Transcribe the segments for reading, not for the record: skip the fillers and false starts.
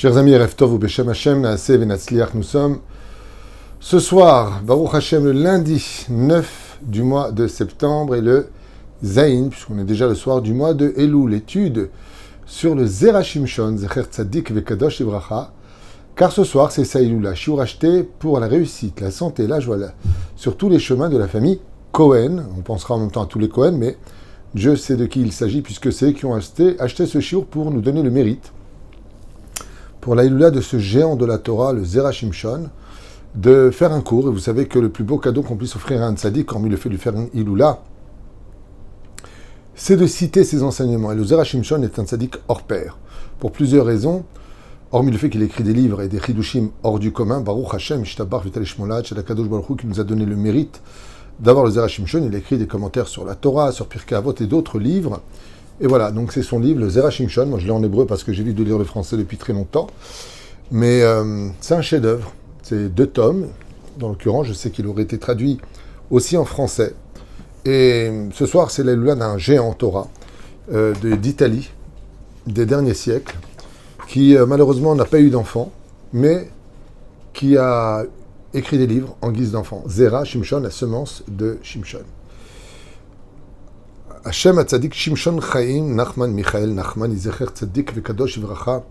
Chers amis, Erev Tov ou Beshem Hashem, Naaseh Venatzliach, nous sommes ce soir, Baruch Hashem, le lundi 9 du mois de septembre et le Zayin, puisqu'on est déjà le soir du mois de Elul, l'étude sur le Zera Shimshon, Zecher Tzadik Vekadosh Ivracha, car ce soir c'est Saïloula, shiur acheté pour la réussite, la santé, la joie, sur tous les chemins de la famille Cohen. On pensera en même temps à tous les Cohen, mais Dieu sait de qui il s'agit, puisque c'est eux qui ont acheté ce shiur pour nous donner le mérite, pour l'Aïloula de ce géant de la Torah, le Zera Shimshon, de faire un cours. Et vous savez que le plus beau cadeau qu'on puisse offrir à un tzaddik, hormis le fait de lui faire une Iloula, c'est de citer ses enseignements. Et le Zera Shimshon est un tzaddik hors pair, pour plusieurs raisons, hormis le fait qu'il écrit des livres et des chidushim hors du commun. Baruch Hashem, Ishtabar Vital Shmolad, Shadakadosh Baruch Hu, qui nous a donné le mérite d'avoir le Zera Shimshon. Il a écrit des commentaires sur la Torah, sur Pirkei Avot et d'autres livres. Et voilà, donc c'est son livre, le Zera Shimshon. Moi je l'ai en hébreu parce que j'évite de lire le français depuis très longtemps. Mais c'est un chef-d'œuvre. C'est 2 tomes. Dans l'occurrence, je sais qu'il aurait été traduit aussi en français. Et ce soir, c'est l'Aïloula d'un géant Torah d'Italie, des derniers siècles, qui malheureusement n'a pas eu d'enfant, mais qui a écrit des livres en guise d'enfant. Zera Shimshon, la semence de Shimshon. Hashem Atzadik Shimshon Chaim Nachman Michael Nachman Izecher Tzadik Vekadosh Ivracha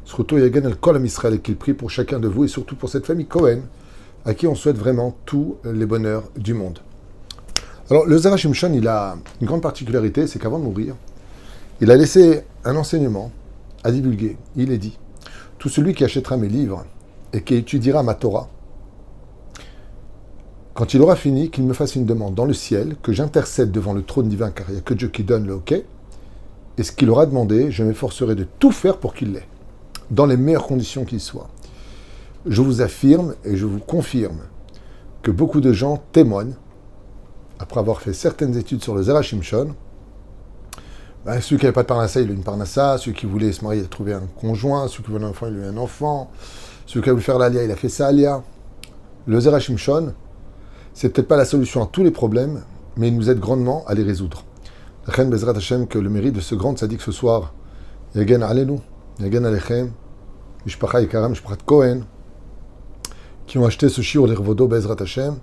Zchuto Yagen El Kol Am Yisrael, et qu'il prie pour chacun de vous et surtout pour cette famille Cohen à qui on souhaite vraiment tous les bonheurs du monde. Alors le Zera Shimshon, il a une grande particularité, c'est qu'avant de mourir, il a laissé un enseignement à divulguer. Il est dit: tout celui qui achètera mes livres et qui étudiera ma Torah, quand il aura fini, qu'il me fasse une demande dans le ciel, que j'intercède devant le trône divin, car il n'y a que Dieu qui donne le OK, et ce qu'il aura demandé, je m'efforcerai de tout faire pour qu'il l'ait, dans les meilleures conditions qu'il soit. Je vous affirme et je vous confirme que beaucoup de gens témoignent, après avoir fait certaines études sur le Zera Shimshon, celui qui n'avait pas de parnassa, il a eu une parnassa, celui qui voulait se marier, il a trouvé un conjoint, celui qui voulait un enfant, il a eu un enfant, celui qui a voulu faire l'alia, il a fait sa alia. Le Zera Shimshon, c'est peut-être pas la solution à tous les problèmes, mais il nous aide grandement à les résoudre. Chen Bezrat Hashem, que le mérite de ce grand tzaddik ce soir, Yagen Alenu, Yagen Alechem, Mishpacha Yikaram, Mishpachat Cohen, qui ont acheté ce shiur l'Irvodo Bezrat Hashem.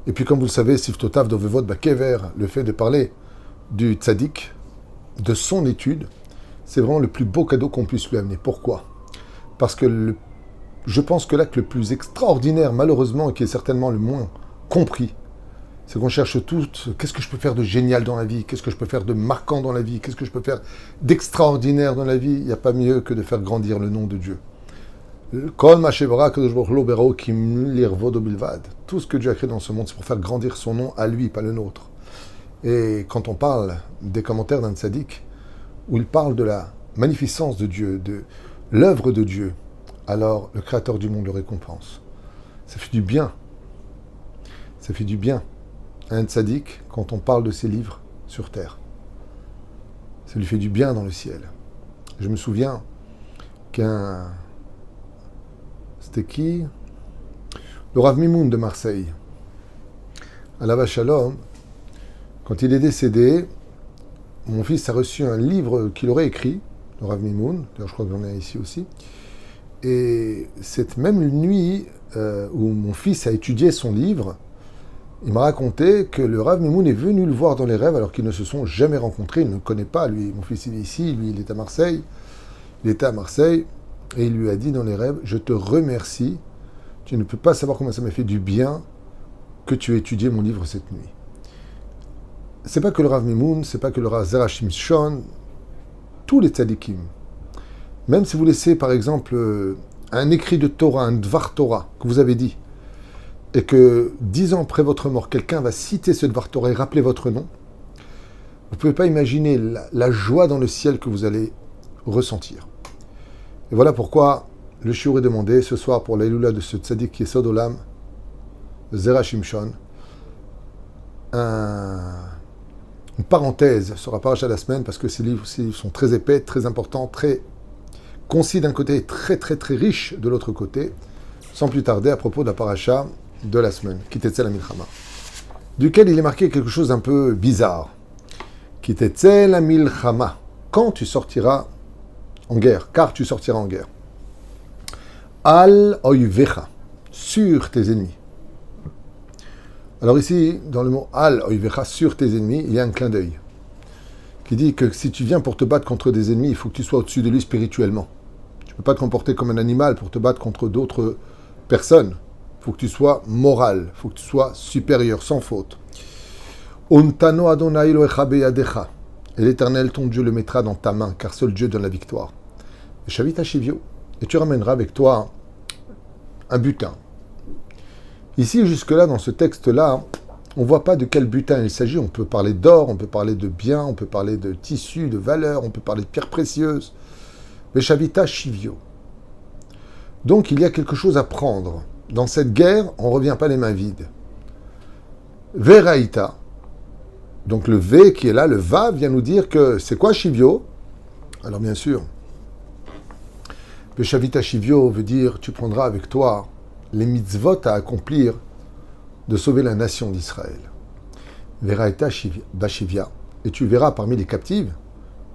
Et puis, comme vous le savez, Siftotav Dovevot Bakever, le fait de parler du tzaddik, de son étude, c'est vraiment le plus beau cadeau qu'on puisse lui amener. Pourquoi ? Parce que je pense que l'acte le plus extraordinaire, malheureusement, et qui est certainement le moins compris, c'est qu'on cherche tous, qu'est-ce que je peux faire de génial dans la vie, qu'est-ce que je peux faire de marquant dans la vie, qu'est-ce que je peux faire d'extraordinaire dans la vie. Il n'y a pas mieux que de faire grandir le nom de Dieu. Tout ce que Dieu a créé dans ce monde, c'est pour faire grandir son nom à lui, pas le nôtre. Et quand on parle des commentaires d'un tzaddik, où il parle de la magnificence de Dieu, de l'œuvre de Dieu, alors le Créateur du monde le récompense. Ça fait du bien. Ça fait du bien à un tzaddik quand on parle de ses livres sur terre. Ça lui fait du bien dans le ciel. Je me souviens c'était qui ? Le Rav Mimoun de Marseille. Alav Shalom, quand il est décédé, mon fils a reçu un livre qu'il aurait écrit, le Rav Mimoun, d'ailleurs je crois que j'en ai ici aussi, et cette même nuit où mon fils a étudié son livre, il m'a raconté que le Rav Mimoun est venu le voir dans les rêves alors qu'ils ne se sont jamais rencontrés, il ne le connaît pas, lui, mon fils il est ici, lui il est à Marseille, et il lui a dit dans les rêves: je te remercie, tu ne peux pas savoir comment ça m'a fait du bien que tu aies étudié mon livre cette nuit. C'est pas que le Rav Mimoun, c'est pas que le Rav Zera Shimshon, tous les tzadikim. Même si vous laissez par exemple un écrit de Torah, un Dvar Torah que vous avez dit, et que 10 ans après votre mort, quelqu'un va citer ce Dvar Torah et rappeler votre nom, vous ne pouvez pas imaginer la joie dans le ciel que vous allez ressentir. Et voilà pourquoi le shiur est demandé ce soir pour l'Aïloula de ce tzaddik qui est Sod Olam, le Zera Shimshon. Une parenthèse sur la paracha de la semaine, parce que ces livres sont très épais, très importants, très concis d'un côté et très très très riches de l'autre côté. Sans plus tarder, à propos de la paracha de la semaine, Kitetzel HaMilchama, duquel il est marqué quelque chose d'un peu bizarre. Kitetzel HaMilchama, quand tu sortiras en guerre, car tu sortiras en guerre. al oivecha, sur tes ennemis. Alors ici, dans le mot al oivecha, sur tes ennemis, il y a un clin d'œil qui dit que si tu viens pour te battre contre des ennemis, il faut que tu sois au-dessus de lui spirituellement. Tu ne peux pas te comporter comme un animal pour te battre contre d'autres personnes. Il faut que tu sois moral, il faut que tu sois supérieur, sans faute. Ontano Adonai Elohecha beyadecha. Et l'Éternel, ton Dieu, le mettra dans ta main, car seul Dieu donne la victoire. Et Shavita Shivio. Et tu ramèneras avec toi un butin. Ici, jusque-là, dans ce texte-là, on ne voit pas de quel butin il s'agit. On peut parler d'or, on peut parler de biens, on peut parler de tissus, de valeurs, on peut parler de pierres précieuses. Mais Shavita Shivio. Donc, il y a quelque chose à prendre. Dans cette guerre, on ne revient pas les mains vides. Veraïta. Donc le V qui est là, le Va, vient nous dire que c'est quoi Shivio? Alors bien sûr, Veshavita Shivio veut dire tu prendras avec toi les mitzvot à accomplir de sauver la nation d'Israël. Veraïta Bashivia. Et tu verras parmi les captives,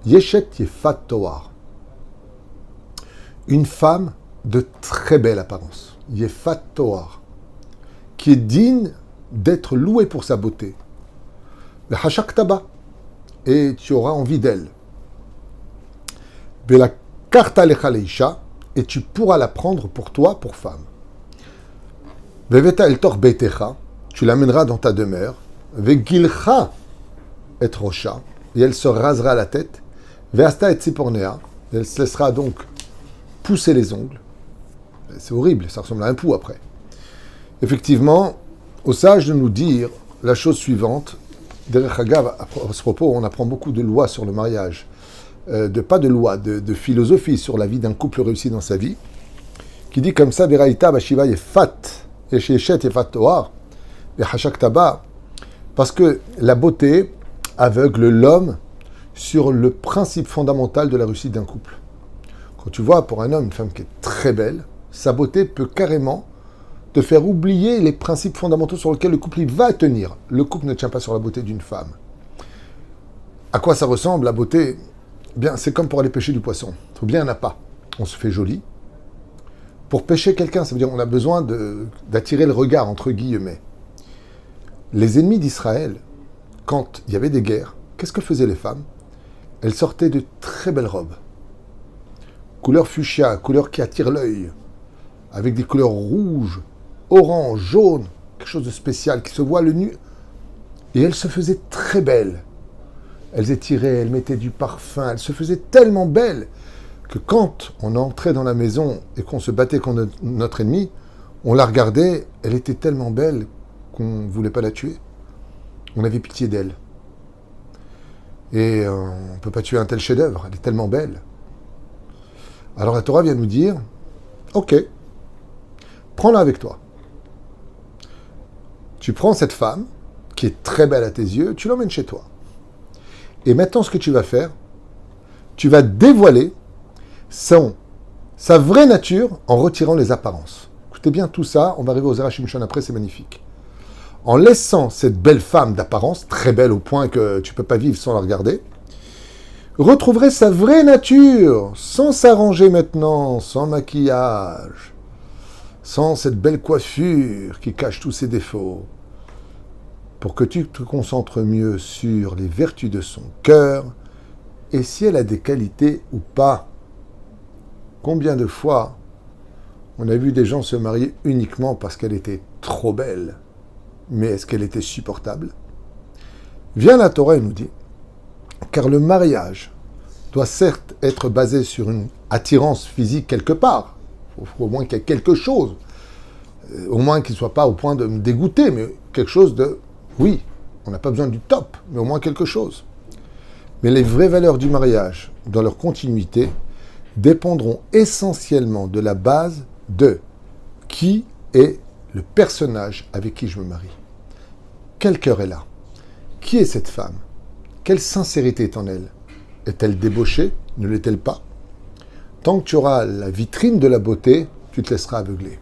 Yeshet Yefat Toar. Une femme de très belle apparence. Yefat Toar. Qui est digne d'être louée pour sa beauté. Le hachak taba, et tu auras envie d'elle. Bela karta lecha leisha, et tu pourras la prendre pour toi, pour femme. Veveta el tor betecha, tu l'amèneras dans ta demeure. Vegilcha et rocha, et elle se rasera la tête. Veasta et tzipornea, elle se laissera donc pousser les ongles. C'est horrible, ça ressemble à un pouls après. Effectivement, au sage de nous dire la chose suivante. Derech Hagav, à ce propos, on apprend beaucoup de lois sur le mariage. Pas de lois, de philosophie sur la vie d'un couple réussi dans sa vie, qui dit comme ça, Veraïta Bashiva Yefat, Yeshet Yefat Toar, Hachak Taba, parce que la beauté aveugle l'homme sur le principe fondamental de la réussite d'un couple. Quand tu vois pour un homme une femme qui est très belle, sa beauté peut carrément te faire oublier les principes fondamentaux sur lesquels le couple va tenir. Le couple ne tient pas sur la beauté d'une femme. À quoi ça ressemble, la beauté? Bien, c'est comme pour aller pêcher du poisson. Il faut bien un appât. On se fait joli. Pour pêcher quelqu'un, ça veut dire qu'on a besoin d'attirer le regard, entre guillemets. Les ennemis d'Israël, quand il y avait des guerres, qu'est-ce que faisaient les femmes? Elles sortaient de très belles robes. Couleur fuchsia, couleur qui attire l'œil, avec des couleurs rouges, orange, jaune, quelque chose de spécial qui se voit le nu. Et elles se faisaient très belles. Elles étiraient, elles mettaient du parfum, elles se faisaient tellement belles que quand on entrait dans la maison et qu'on se battait contre notre ennemi, on la regardait, elle était tellement belle qu'on ne voulait pas la tuer. On avait pitié d'elle. Et on ne peut pas tuer un tel chef-d'œuvre, elle est tellement belle. Alors la Torah vient nous dire, ok, prends-la avec toi. Tu prends cette femme, qui est très belle à tes yeux, tu l'emmènes chez toi. Et maintenant, ce que tu vas faire, tu vas dévoiler sa vraie nature en retirant les apparences. Écoutez bien tout ça, on va arriver aux Zerachim Shon après, c'est magnifique. En laissant cette belle femme d'apparence, très belle au point que tu ne peux pas vivre sans la regarder, retrouverait sa vraie nature, sans s'arranger maintenant, sans maquillage, sans cette belle coiffure qui cache tous ses défauts, pour que tu te concentres mieux sur les vertus de son cœur et si elle a des qualités ou pas. Combien de fois on a vu des gens se marier uniquement parce qu'elle était trop belle, mais est-ce qu'elle était supportable? Vient la Torah et nous dit, car le mariage doit certes être basé sur une attirance physique quelque part, il faut au moins qu'il y ait quelque chose, au moins qu'il ne soit pas au point de me dégoûter, mais quelque chose de... Oui, on n'a pas besoin du top, mais au moins quelque chose. Mais les vraies valeurs du mariage, dans leur continuité, dépendront essentiellement de la base de qui est le personnage avec qui je me marie. Quel cœur est là? Qui est cette femme? Quelle sincérité est en elle? Est-elle débauchée? Ne l'est-elle pas? Tant que tu auras la vitrine de la beauté, tu te laisseras aveugler.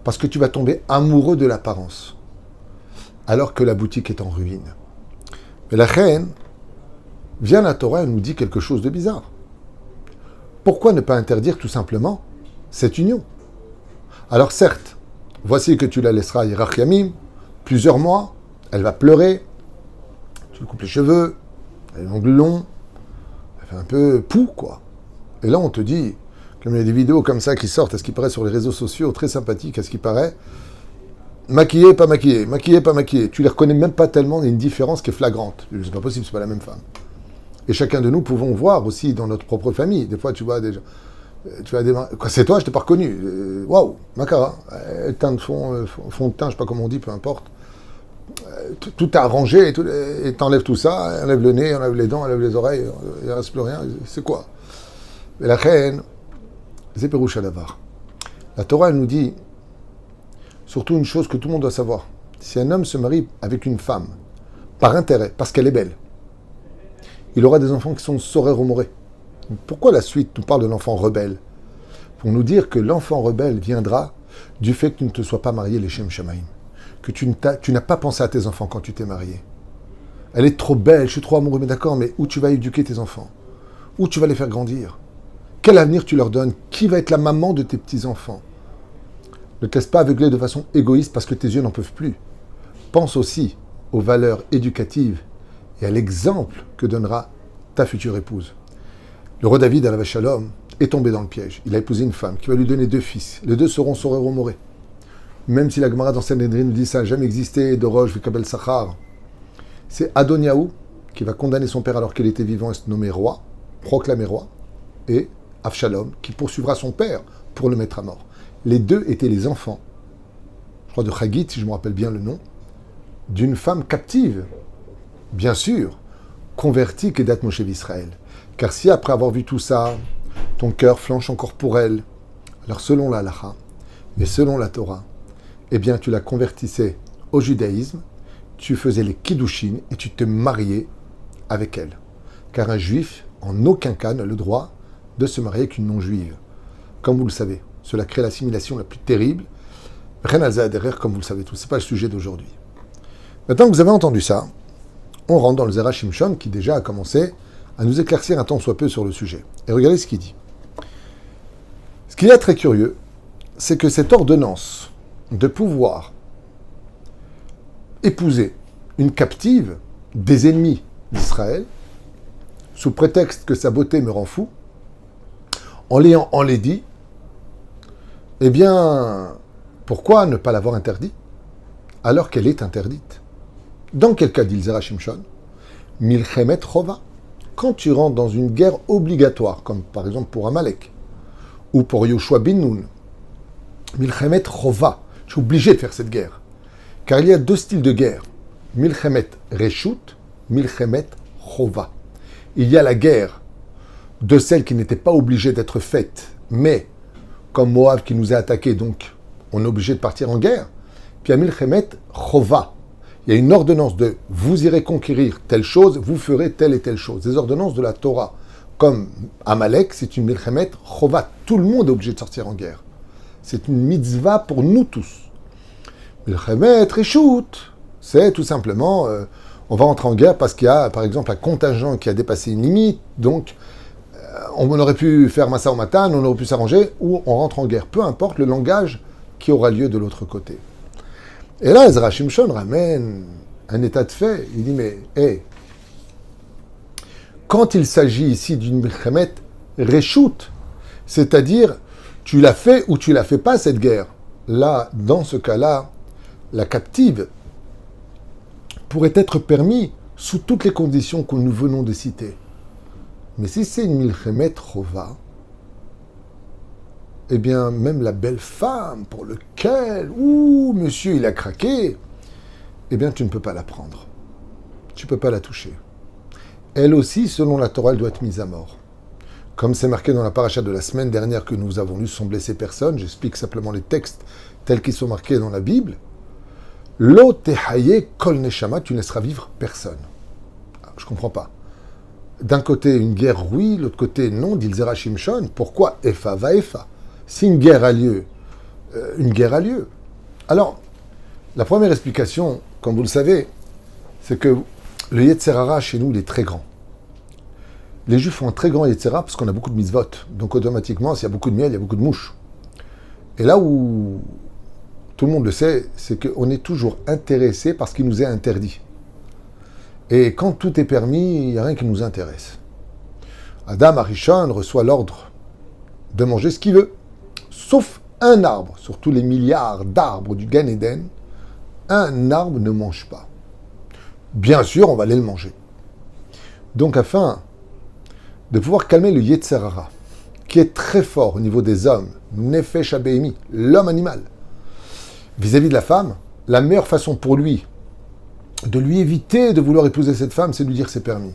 Parce que tu vas tomber amoureux de l'apparence, alors que la boutique est en ruine. Mais la reine, vient la Torah et nous dit quelque chose de bizarre. Pourquoi ne pas interdire tout simplement cette union? Alors certes, voici que tu la laisseras Yerach Yamim, plusieurs mois, elle va pleurer, tu lui coupes les cheveux, elle a les ongles longs, elle fait un peu pou, quoi. Et là, on te dit, comme il y a des vidéos comme ça qui sortent, à ce qui paraît sur les réseaux sociaux, très sympathiques, à ce qui paraît, maquillée, pas maquillée, maquillée, pas maquillée. Tu les reconnais même pas tellement, il y a une différence qui est flagrante. C'est pas possible, c'est pas la même femme. Et chacun de nous pouvons voir aussi dans notre propre famille. Des fois, tu vois déjà, tu vas des, quoi, c'est toi, je t'ai pas reconnu. Waouh, Makara, teint de fond de teint, je sais pas comment on dit, peu importe. Tout est arrangé, et t'enlèves tout ça, enlève le nez, enlève les dents, enlève les oreilles, il ne reste plus rien. C'est quoi? Mais la reine, c'est Pérouche à Davar. La Torah, elle nous dit surtout une chose que tout le monde doit savoir. Si un homme se marie avec une femme, par intérêt, parce qu'elle est belle, il aura des enfants qui sont sorés romorés. Pourquoi la suite nous parle de l'enfant rebelle? Pour nous dire que l'enfant rebelle viendra du fait que tu ne te sois pas marié les Shem Shamaim. Que tu n'as pas pensé à tes enfants quand tu t'es marié. Elle est trop belle, je suis trop amoureux, mais d'accord, mais où tu vas éduquer tes enfants? Où tu vas les faire grandir? Quel avenir tu leur donnes? Qui va être la maman de tes petits-enfants? Ne te laisse pas aveugler de façon égoïste parce que tes yeux n'en peuvent plus. Pense aussi aux valeurs éducatives et à l'exemple que donnera ta future épouse. Le roi David, alav shalom, est tombé dans le piège. Il a épousé une femme qui va lui donner 2 fils. Les 2 seront sorés romorés. Même si la Gemara dans Sanhedrin nous dit ça n'a jamais existé, de Roche, Vikabel Sachar. C'est Adoniaou qui va condamner son père alors qu'il était vivant et se nommer roi, proclamé roi, et Avshalom qui poursuivra son père pour le mettre à mort. Les 2 étaient les enfants, je crois de Chagit, si je me rappelle bien le nom, d'une femme captive, bien sûr, convertie qu'Edat Moshe d'Israël. Car si après avoir vu tout ça, ton cœur flanche encore pour elle, alors selon la halacha et selon la Torah, eh bien tu la convertissais au judaïsme, tu faisais les kiddushin et tu te mariais avec elle. Car un juif, en aucun cas, n'a le droit de se marier avec une non-juive. Comme vous le savez, cela crée l'assimilation la plus terrible. Ren al derrière, comme vous le savez tous. Ce n'est pas le sujet d'aujourd'hui. Maintenant que vous avez entendu ça, on rentre dans le Zera Shimshon qui déjà a commencé à nous éclaircir un tant soit peu sur le sujet. Et regardez ce qu'il dit. Ce qui est très curieux, c'est que cette ordonnance de pouvoir épouser une captive des ennemis d'Israël, sous prétexte que sa beauté me rend fou, en l'ayant enlaidie, eh bien, pourquoi ne pas l'avoir interdit alors qu'elle est interdite? Dans quel cas, dit le Zera Shimshon, Milchemet Chova, quand tu rentres dans une guerre obligatoire, comme par exemple pour Amalek, ou pour Yoshua bin Nun, Milchemet Chova, je suis obligé de faire cette guerre. Car il y a 2 styles de guerre, Milchemet Reshut, Milchemet Chova. Il y a la guerre de celle qui n'était pas obligée d'être faite, mais comme Moab qui nous a attaqués, donc on est obligé de partir en guerre. Puis à Milchemet Chova, il y a une ordonnance de vous irez conquérir telle chose, vous ferez telle et telle chose. Des ordonnances de la Torah. Comme Amalek, c'est une Milchemet Chova. Tout le monde est obligé de sortir en guerre. C'est une mitzvah pour nous tous. Milchemet Reshut, c'est tout simplement, on va entrer en guerre parce qu'il y a, par exemple, un contingent qui a dépassé une limite, donc on aurait pu faire Massa au Matan, on aurait pu s'arranger, ou on rentre en guerre. Peu importe le langage qui aura lieu de l'autre côté. Et là, Ezra Shimshon ramène un état de fait. Il dit, mais, quand il s'agit ici d'une Milchemet Reshut, c'est-à-dire, tu l'as fait ou tu la fais pas, cette guerre. Là, dans ce cas-là, la captive pourrait être permis sous toutes les conditions que nous venons de citer. Mais si c'est une Milchemet Chova, eh bien, même la belle femme pour lequel, monsieur, il a craqué, eh bien, tu ne peux pas la prendre. Tu ne peux pas la toucher. Elle aussi, selon la Torah, elle doit être mise à mort. Comme c'est marqué dans la paracha de la semaine dernière que nous avons lu, sans blesser personne, j'explique simplement les textes tels qu'ils sont marqués dans la Bible. Lo tehaye kol neshama, tu ne laisseras vivre personne. Je ne comprends pas. D'un côté, une guerre, oui, l'autre côté, non, dit le Zera Shimshon. Pourquoi Efa va Efa? Si une guerre a lieu, une guerre a lieu. Alors, la première explication, comme vous le savez, c'est que le Yetzer Hara, chez nous, il est très grand. Les Juifs ont un très grand Yetzer Hara parce qu'on a beaucoup de mitzvot. Donc, automatiquement, s'il y a beaucoup de miel, il y a beaucoup de mouches. Et là où tout le monde le sait, c'est qu'on est toujours intéressé par ce qui nous est interdit. Et quand tout est permis, il n'y a rien qui nous intéresse. Adam Arishon reçoit l'ordre de manger ce qu'il veut, sauf un arbre. Sur tous les milliards d'arbres du Gan Eden, un arbre ne mange pas. Bien sûr, on va aller le manger. Donc, afin de pouvoir calmer le Yetzer Hara, qui est très fort au niveau des hommes, Nefesh Abéhimi, l'homme animal, vis-à-vis de la femme, la meilleure façon pour lui de lui éviter de vouloir épouser cette femme, c'est de lui dire que c'est permis.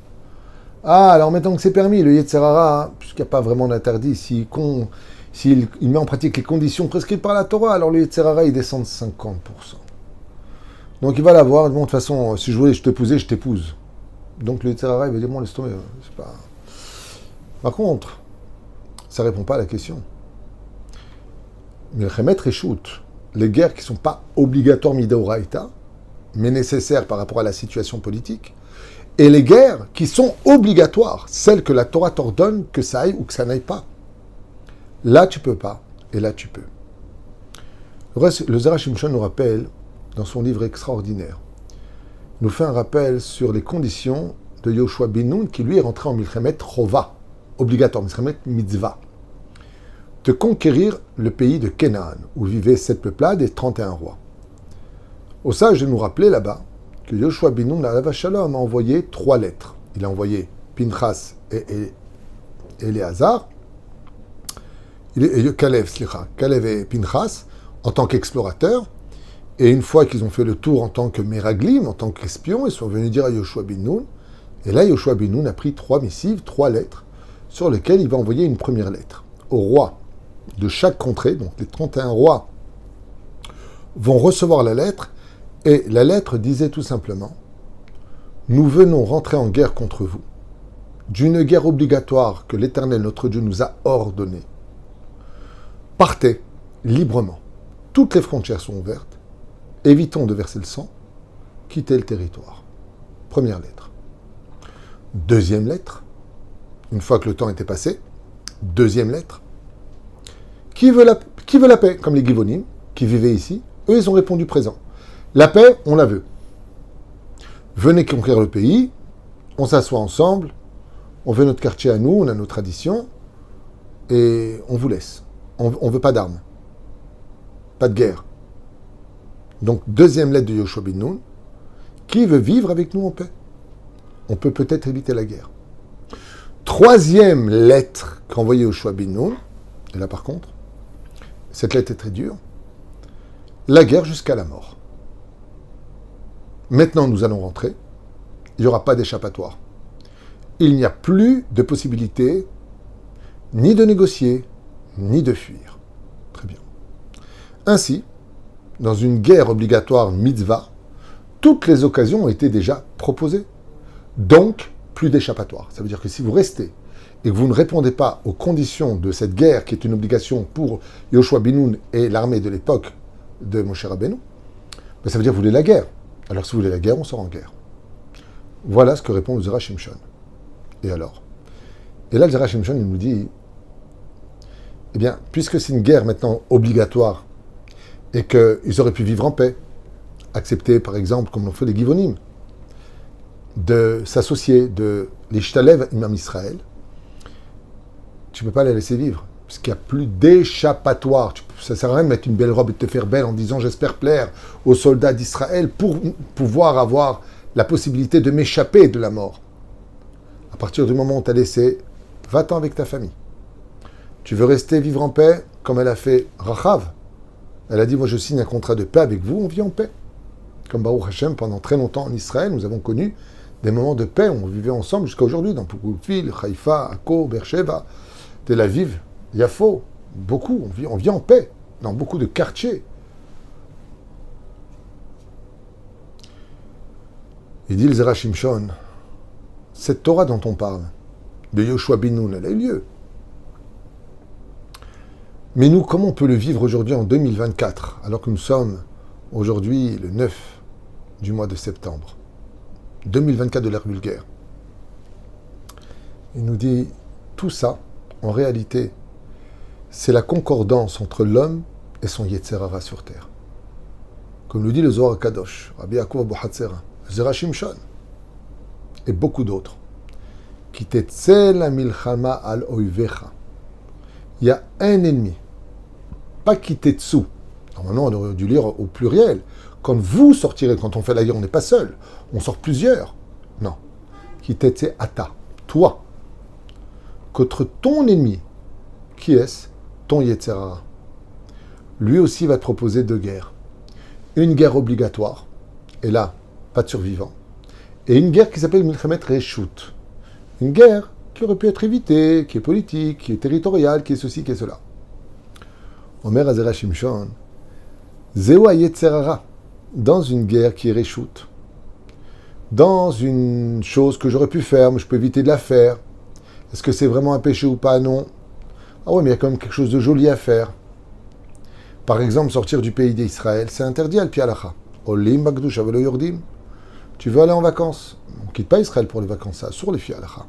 Ah, alors maintenant que c'est permis, le Yetzer Hara, puisqu'il n'y a pas vraiment d'interdit, s'il met en pratique les conditions prescrites par la Torah, alors le Yetzer Hara, il descend de 50%. Donc il va l'avoir, bon, de toute façon, si je voulais je t'épousais, je t'épouse. Donc le Yetzer Hara, il va dire, bon, laisse tomber, c'est pas... Par contre, ça ne répond pas à la question. Mais Milchemet Reshut, les guerres qui ne sont pas obligatoires midoraïta, mais nécessaires par rapport à la situation politique, et les guerres qui sont obligatoires, celles que la Torah t'ordonne que ça aille ou que ça n'aille pas. Là, tu peux pas, et là, tu peux. Le Zera Shimshon nous rappelle, dans son livre extraordinaire, nous fait un rappel sur les conditions de Yoshua ben Nun, qui lui est rentré en Milchemet Chova, obligatoire, Milchemet Mitzvah, de conquérir le pays de Canaan, où vivaient 7 peuplades et 31 rois. Au sage de nous rappeler là-bas que Yoshua ben Nun, la Shalom, a envoyé 3 lettres. Il a envoyé Pinchas et Éléazar, Kalev et Pinchas, en tant qu'explorateurs, et une fois qu'ils ont fait le tour en tant que Meraglim, en tant qu'espions, ils sont venus dire à Yoshua ben Nun, et là Yoshua ben Nun a pris 3 missives, 3 lettres, sur lesquelles il va envoyer une première lettre au roi de chaque contrée, donc les 31 rois vont recevoir la lettre, et la lettre disait tout simplement « Nous venons rentrer en guerre contre vous, d'une guerre obligatoire que l'Éternel notre Dieu nous a ordonnée. Partez librement, toutes les frontières sont ouvertes, évitons de verser le sang, quittez le territoire. » Première lettre. Deuxième lettre, une fois que le temps était passé, deuxième lettre. Qui veut la paix? Comme les Givonim, qui vivaient ici, eux, ils ont répondu présent. La paix, on la veut. Venez conquérir le pays, on s'assoit ensemble, on veut notre quartier à nous, on a nos traditions, et on vous laisse. On ne veut pas d'armes. Pas de guerre. Donc, deuxième lettre de Yoshua ben Nun, qui veut vivre avec nous en paix? On peut peut-être éviter la guerre. Troisième lettre qu'envoyait Yoshua ben Nun, et là par contre, cette lettre est très dure, la guerre jusqu'à la mort. Maintenant, nous allons rentrer. Il n'y aura pas d'échappatoire. Il n'y a plus de possibilité ni de négocier, ni de fuir. Très bien. Ainsi, dans une guerre obligatoire mitzvah, toutes les occasions ont été déjà proposées. Donc, plus d'échappatoire. Ça veut dire que si vous restez et que vous ne répondez pas aux conditions de cette guerre, qui est une obligation pour Yoshua ben Nun et l'armée de l'époque de Moshe Rabbeinu, ben ça veut dire que vous voulez la guerre. Alors si vous voulez la guerre, on sort en guerre. Voilà ce que répond le Zera Shimshon. Et alors? Et là, le Zera Shimshon, il nous dit, eh bien, puisque c'est une guerre maintenant obligatoire, et qu'ils auraient pu vivre en paix, accepter, par exemple, comme l'ont fait les Givonim, de s'associer, de l'Ishtalev Imam Israël, tu ne peux pas les laisser vivre, parce qu'il n'y a plus d'échappatoire. Ça ne sert à rien de mettre une belle robe et de te faire belle en disant « j'espère plaire aux soldats d'Israël pour pouvoir avoir la possibilité de m'échapper de la mort ». À partir du moment où tu as laissé, va-t'en avec ta famille. Tu veux rester vivre en paix, comme elle a fait Rachav. Elle a dit « moi je signe un contrat de paix avec vous, on vit en paix ». Comme Baruch Hashem, pendant très longtemps en Israël, nous avons connu des moments de paix, on vivait ensemble jusqu'à aujourd'hui, dans beaucoup de villes, Haïfa, Akko, Beersheba, Tel Aviv, Yafo, beaucoup, on vit en paix, dans beaucoup de quartiers. Il dit le Zera Shimshon, cette Torah dont on parle, de Yoshua ben Nun, elle a eu lieu. Mais nous, comment on peut le vivre aujourd'hui en 2024, alors que nous sommes aujourd'hui le 9 du mois de septembre 2024 de l'ère vulgaire? Il nous dit, tout ça, en réalité, c'est la concordance entre l'homme et son Yetzer Hara sur terre. Comme nous dit le Zohar Kadosh, Rabbi Yaakov Abu Hatzera, Zera Shimshon, et beaucoup d'autres. Ki tetzeh la milchama al oivecha. Il y a un ennemi, pas ki tetsu. Normalement, on aurait dû lire au pluriel. Quand vous sortirez, quand on fait la guerre, on n'est pas seul, on sort plusieurs. Non. Ki tetzeh ata, toi. Contre ton ennemi, qui est-ce? Ton Yetzer Hara. Lui aussi va te proposer deux guerres. Une guerre obligatoire, et là, pas de survivants, et une guerre qui s'appelle Milchemet Reshut. Une guerre qui aurait pu être évitée, qui est politique, qui est territoriale, qui est ceci, qui est cela. Omer Azera Shimshon, Zewa Yetzer Hara, dans une guerre qui est Reshut, dans une chose que j'aurais pu faire, mais je peux éviter de la faire. Est-ce que c'est vraiment un péché ou pas? Non. Ah oui, mais il y a quand même quelque chose de joli à faire. Par exemple, sortir du pays d'Israël, c'est interdit al pi halacha. Olim bagdusha velo yordim. Tu veux aller en vacances? On ne quitte pas Israël pour les vacances, ça, sur les fi halacha.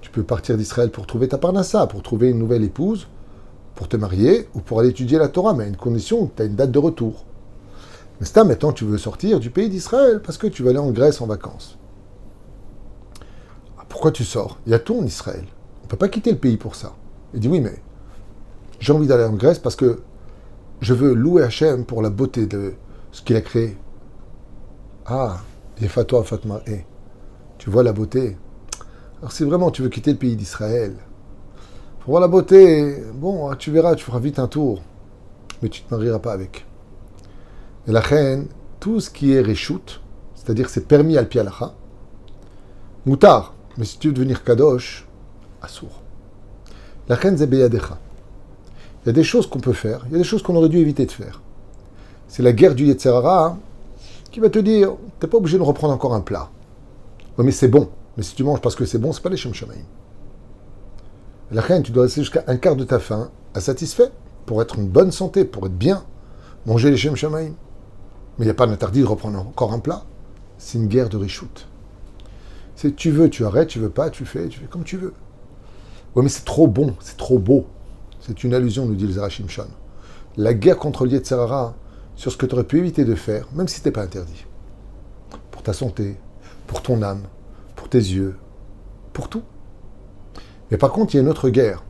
Tu peux partir d'Israël pour trouver ta parnassa, pour trouver une nouvelle épouse, pour te marier ou pour aller étudier la Torah, mais à une condition, tu as une date de retour. Mais c'est maintenant tu veux sortir du pays d'Israël parce que tu veux aller en Grèce en vacances. Pourquoi tu sors? Il y a tout en Israël. On ne peut pas quitter le pays pour ça. Il dit oui, mais j'ai envie d'aller en Grèce parce que je veux louer Hachem pour la beauté de ce qu'il a créé. Ah, Yefatoi Fatma, tu vois la beauté. Alors si vraiment tu veux quitter le pays d'Israël, pour voir la beauté, bon, tu verras, tu feras vite un tour, mais tu ne te marieras pas avec. Et la reine, tout ce qui est Reshut, c'est-à-dire c'est permis al pi halacha, Moutar, mais si tu veux devenir Kadosh, Assour. La reine Zebeyadecha. Il y a des choses qu'on peut faire, il y a des choses qu'on aurait dû éviter de faire. C'est la guerre du Yetzer Hara qui va te dire, t'es pas obligé de reprendre encore un plat. Oui, mais c'est bon. Mais si tu manges parce que c'est bon, c'est pas les Shem Shamaim. La reine, tu dois rester jusqu'à un quart de ta faim à satisfait pour être en bonne santé, pour être bien, manger les Shem Shamaim. Mais il n'y a pas d'interdit de reprendre encore un plat. C'est une guerre de Rishut. C'est tu veux, tu arrêtes, tu veux pas, tu fais comme tu veux. Oui, mais c'est trop bon, c'est trop beau. C'est une allusion, nous dit le Zera Shimshon. La guerre contre le Yetzer Hara, sur ce que tu aurais pu éviter de faire, même si ce n'était pas interdit. Pour ta santé, pour ton âme, pour tes yeux, pour tout. Mais par contre, il y a une autre guerre.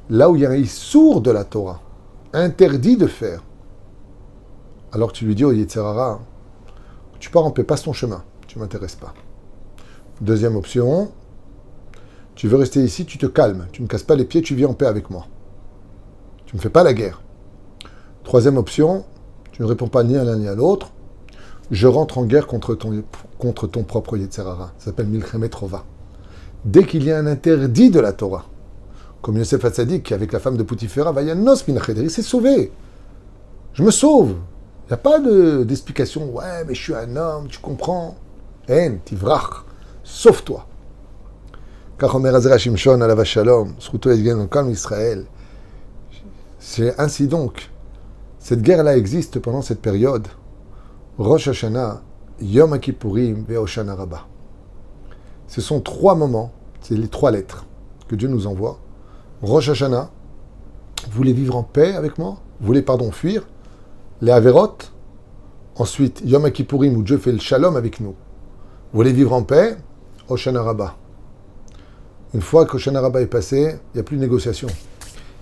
Là où il y a un sourd de la Torah, interdit de faire. Alors tu lui dis au Yetzer Hara, tu pars en paix, passe ton chemin, tu ne m'intéresses pas. Deuxième option, tu veux rester ici, tu te calmes, tu ne casses pas les pieds, tu vis en paix avec moi. Tu ne me fais pas la guerre. Troisième option, tu ne réponds pas ni à l'un ni à l'autre, je rentre en guerre contre ton propre Yetzer Hara. Ça s'appelle Milchemet Rova. Dès qu'il y a un interdit de la Torah, comme Yosef Hatzadik, qui avec la femme de Poutifera, va Yanos Minacheder, il s'est sauvé. Je me sauve. Il n'y a pas d'explication. Ouais, mais je suis un homme, tu comprends. En, tivrach, sauve-toi. Car Omer Azera Shimshon, Alav Shalom, Zchuto Yedgen, calme Israël. C'est ainsi donc. Cette guerre-là existe pendant cette période. Rosh Hashanah, Yom Kippourim et Hoshana Rabbah. Ce sont trois moments, c'est les trois lettres que Dieu nous envoie. Rosh Hashanah, vous voulez vivre en paix avec moi? Vous voulez, fuir les Averot? Ensuite, Yom Kippourim, où Dieu fait le shalom avec nous. Vous voulez vivre en paix? Hoshana Rabbah. Une fois que Hoshana Rabbah est passé, il n'y a plus de négociation.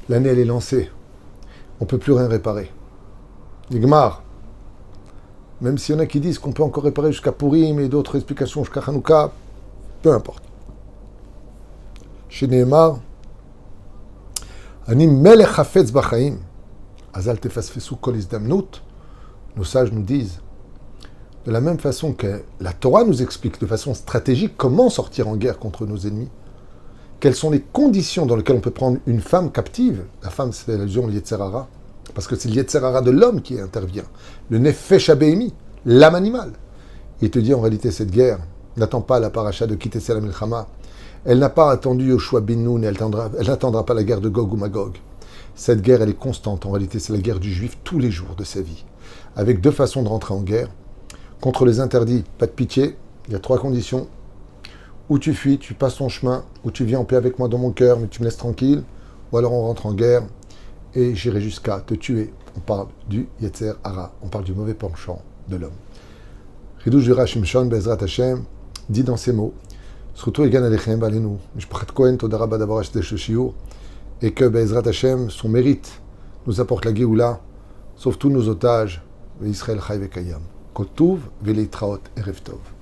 L'année, elle est lancée. On ne peut plus rien réparer. Nigmar. Même s'il y en a qui disent qu'on peut encore réparer jusqu'à Purim et d'autres explications jusqu'à Hanouka, peu importe. Chez Nehemar, Ani melech hafetz b'chaim, azal tefasfesu kol izdamnut, nos sages nous disent, de la même façon que la Torah nous explique de façon stratégique comment sortir en guerre contre nos ennemis, quelles sont les conditions dans lesquelles on peut prendre une femme captive. La femme, c'est l'allusion, le Yetzer Hara, parce que c'est le Yetzer Hara de l'homme qui intervient, le Nefesh Abéhémi, l'âme animale. Il te dit en réalité, cette guerre n'attend pas la paracha de Kitesel la Milchama. Elle n'a pas attendu Yoshua bin Nun, elle n'attendra pas la guerre de Gog ou Magog. Cette guerre, elle est constante. En réalité, c'est la guerre du juif tous les jours de sa vie. Avec deux façons de rentrer en guerre. Contre les interdits, pas de pitié. Il y a trois conditions. Ou tu fuis, tu passes ton chemin, ou tu viens en paix avec moi dans mon cœur, mais tu me laisses tranquille. Ou alors on rentre en guerre. et j'irai jusqu'à te tuer. On parle du Yetzer Hara, on parle du mauvais penchant de l'homme. Chidoush du Rav Shimshon Bezrat Hashem dit dans ces mots, Zchuto Egan Alechem Balenu, Mishpachat Kohen Toda Rabba d'abord acheté ce shiur, et que Bezrat Hashem, son mérite, nous apporte la Géoula, sauve tous nos otages, Israël Chai Vekayam. Kotuv Veleitraot Erev Tov.